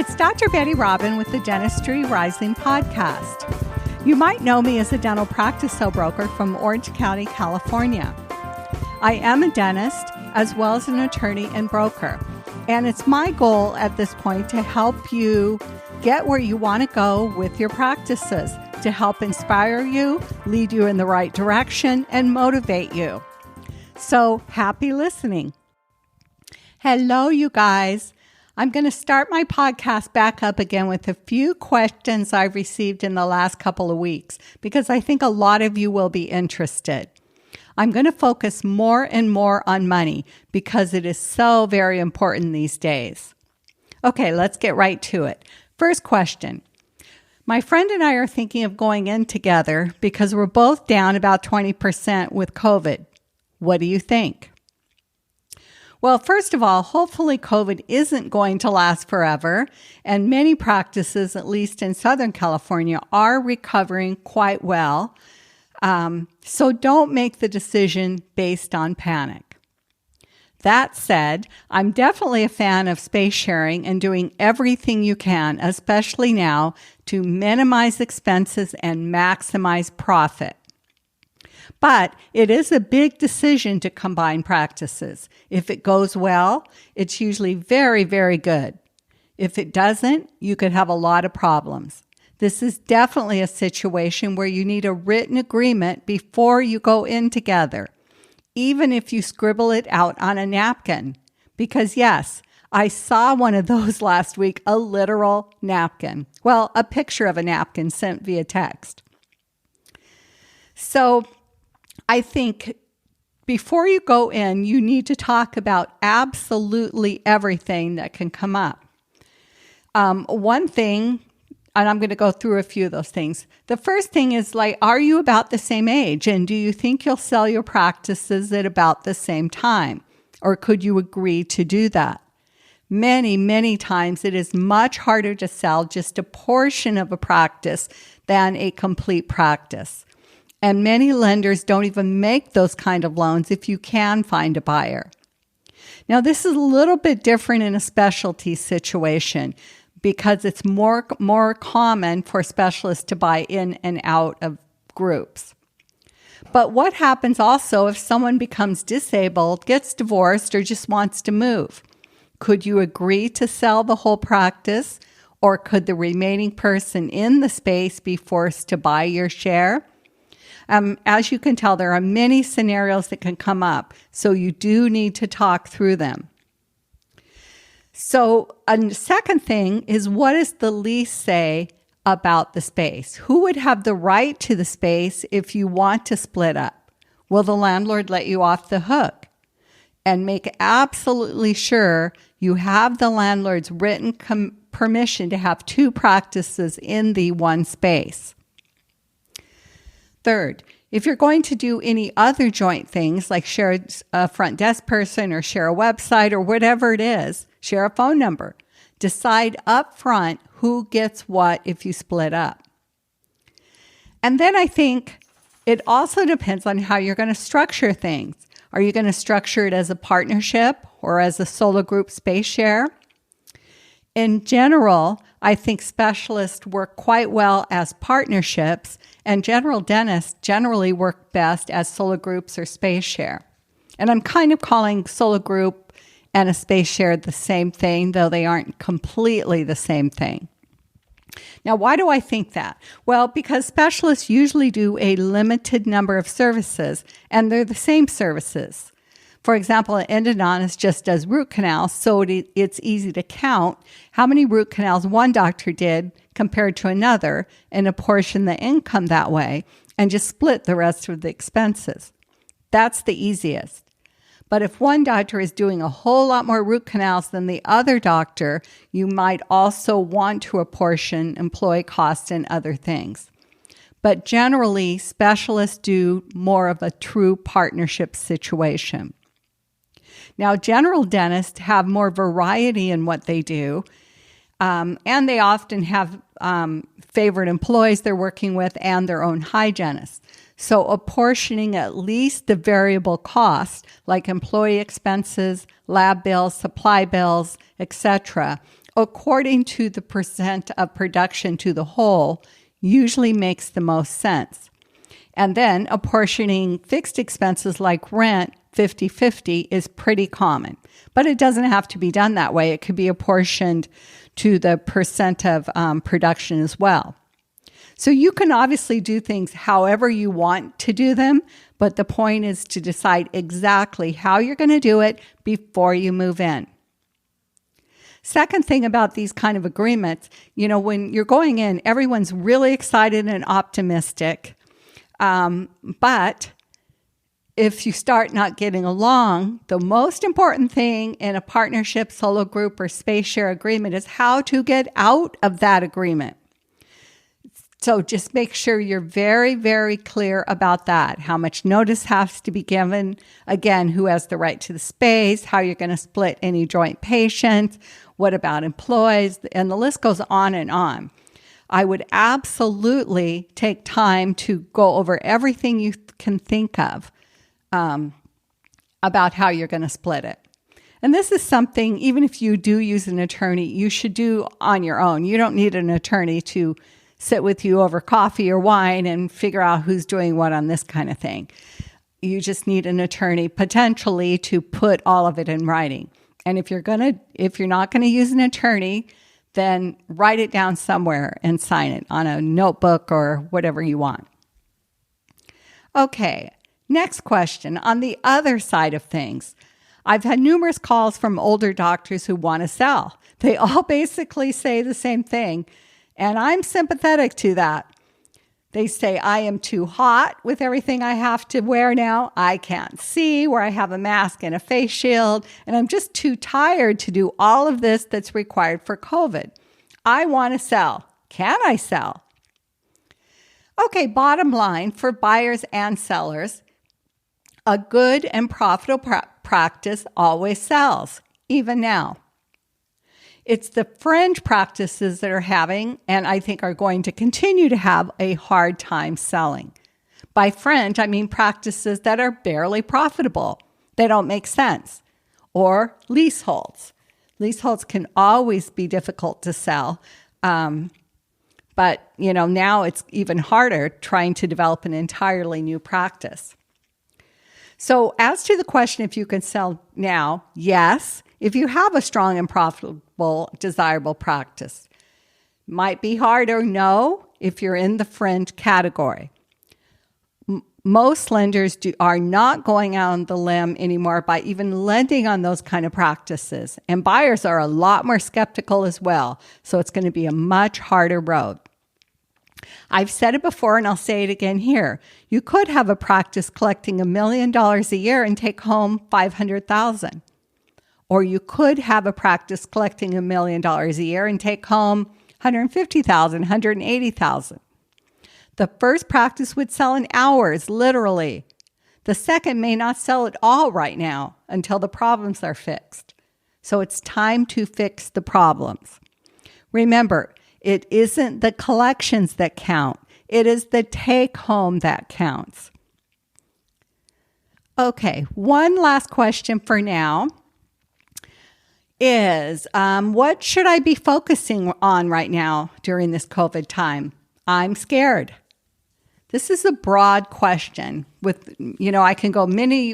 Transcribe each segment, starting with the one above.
it's Dr. Bette Robin with the Dentistry Rising podcast. You might know me as a dental practice broker from Orange County, California. I am a dentist as well as an attorney and broker, and it's my goal at this point to help you get where you want to go with your practices, to help inspire you, lead you in the right direction, and motivate you. So happy listening. Hello, you guys. I'm going to start my podcast back up again with a few questions I've received in the last couple of weeks because I think a lot of you will be interested. I'm going to focus more and more on money because it is so very important these days. Okay, let's get right to it. First question. My friend and I are thinking of going in together because we're both down about 20% with COVID. What do you think? Well, first of all, hopefully COVID isn't going to last forever, and many practices, at least in Southern California, are recovering quite well. So don't make the decision based on panic. That said, I'm definitely a fan of space sharing and doing everything you can, especially now, to minimize expenses and maximize profit. But it is a big decision to combine practices. If it goes well, it's usually very, very good. If it doesn't, you could have a lot of problems. This is definitely a situation where you need a written agreement before you go in together, even if you scribble it out on a napkin. Because yes, I saw one of those last week, a literal napkin. Well, a picture of a napkin sent via text. So I think before you go in, you need to talk about absolutely everything that can come up. One thing, and I'm going to go through a few of those things. The first thing is are you about the same age? And do you think you'll sell your practices at about the same time? Or could you agree to do that? Many, many times it is much harder to sell just a portion of a practice than a complete practice. And many lenders don't even make those kind of loans if you can find a buyer. Now, this is a little bit different in a specialty situation because it's more common for specialists to buy in and out of groups. But what happens also if someone becomes disabled, gets divorced, or just wants to move? Could you agree to sell the whole practice, or could the remaining person in the space be forced to buy your share? As you can tell, there are many scenarios that can come up, so you do need to talk through them. So a second thing is, what does the lease say about the space? Who would have the right to the space if you want to split up? Will the landlord let you off the hook? And make absolutely sure you have the landlord's written permission to have two practices in the one space. Third, if you're going to do any other joint things like share a front desk person or share a website or whatever it is, share a phone number, decide up front who gets what if you split up. And then I think it also depends on how you're going to structure things. Are you going to structure it as a partnership or as a solo group space share? In general, I think specialists work quite well as partnerships, and general dentists generally work best as solo groups or space share. And I'm kind of calling solo group and a space share the same thing, though they aren't completely the same thing. Now, why do I think that? Well, because specialists usually do a limited number of services, and they're the same services. For example, an endodontist just does root canals, so it's easy to count how many root canals one doctor did compared to another and apportion the income that way and just split the rest of the expenses. That's the easiest. But if one doctor is doing a whole lot more root canals than the other doctor, you might also want to apportion employee costs and other things. But generally, specialists do more of a true partnership situation. Now, general dentists have more variety in what they do, and they often have favorite employees they're working with and their own hygienists. So apportioning at least the variable costs, like employee expenses, lab bills, supply bills, etc., according to the percent of production to the whole usually makes the most sense. And then apportioning fixed expenses like rent 50-50 is pretty common. But it doesn't have to be done that way. It could be apportioned to the percent of production as well. So you can obviously do things however you want to do them, but the point is to decide exactly how you're going to do it before you move in. Second thing about these kind of agreements, when you're going in, everyone's really excited and optimistic. But if you start not getting along, the most important thing in a partnership, solo group, or space share agreement is how to get out of that agreement. So just make sure you're very, very clear about that. How much notice has to be given, again, who has the right to the space, how you're going to split any joint patients, what about employees, and the list goes on and on. I would absolutely take time to go over everything you can think of about how you're going to split it. And this is something, even if you do use an attorney, you should do on your own. You don't need an attorney to sit with you over coffee or wine and figure out who's doing what on this kind of thing. You just need an attorney potentially to put all of it in writing. And if you're not going to use an attorney, then write it down somewhere and sign it on a notebook or whatever you want. Okay, next question. On the other side of things, I've had numerous calls from older doctors who want to sell. They all basically say the same thing, and I'm sympathetic to that. They say, I am too hot with everything I have to wear now. I can't see where I have a mask and a face shield, and I'm just too tired to do all of this that's required for COVID. I want to sell. Can I sell? Okay, bottom line, for buyers and sellers, a good and profitable practice always sells, even now. It's the fringe practices that are having, and I think are going to continue to have, a hard time selling. By fringe, I mean practices that are barely profitable. They don't make sense. Or leaseholds. Leaseholds can always be difficult to sell. But, now it's even harder trying to develop an entirely new practice. So as to the question if you can sell now, yes, if you have a strong and profitable, desirable practice. Might be harder, no, if you're in the fringe category. Most lenders are not going out on the limb anymore by even lending on those kind of practices. And buyers are a lot more skeptical as well. So it's going to be a much harder road. I've said it before and I'll say it again here. You could have a practice collecting $1 million a year and take home $500,000. Or you could have a practice collecting $1 million a year and take home $150,000, $180,000. The first practice would sell in hours, literally. The second may not sell at all right now until the problems are fixed. So it's time to fix the problems. Remember, it isn't the collections that count. It is the take home that counts. Okay, one last question for now is, what should I be focusing on right now during this COVID time? I'm scared. This is a broad question with, I can go many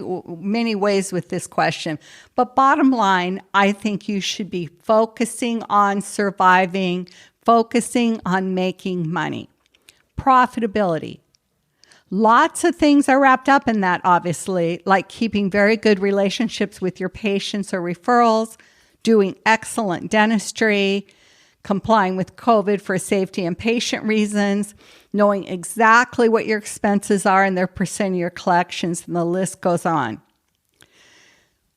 ways with this question, but bottom line, I think you should be focusing on surviving, focusing on making money. Profitability. Lots of things are wrapped up in that, obviously, like keeping very good relationships with your patients or referrals, doing excellent dentistry, complying with COVID for safety and patient reasons, knowing exactly what your expenses are and their percent of your collections, and the list goes on.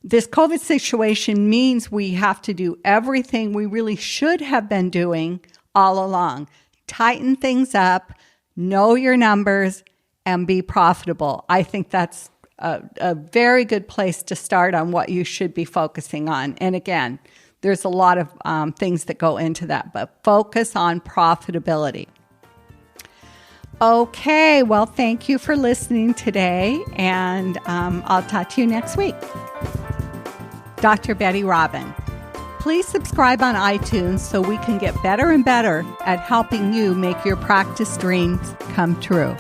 This COVID situation means we have to do everything we really should have been doing all along. Tighten things up, know your numbers, and be profitable. I think that's a very good place to start on what you should be focusing on. And again, there's a lot of things that go into that, but focus on profitability. Okay, well, thank you for listening today, and I'll talk to you next week. Dr. Bette Robin. Please subscribe on iTunes so we can get better and better at helping you make your practice dreams come true.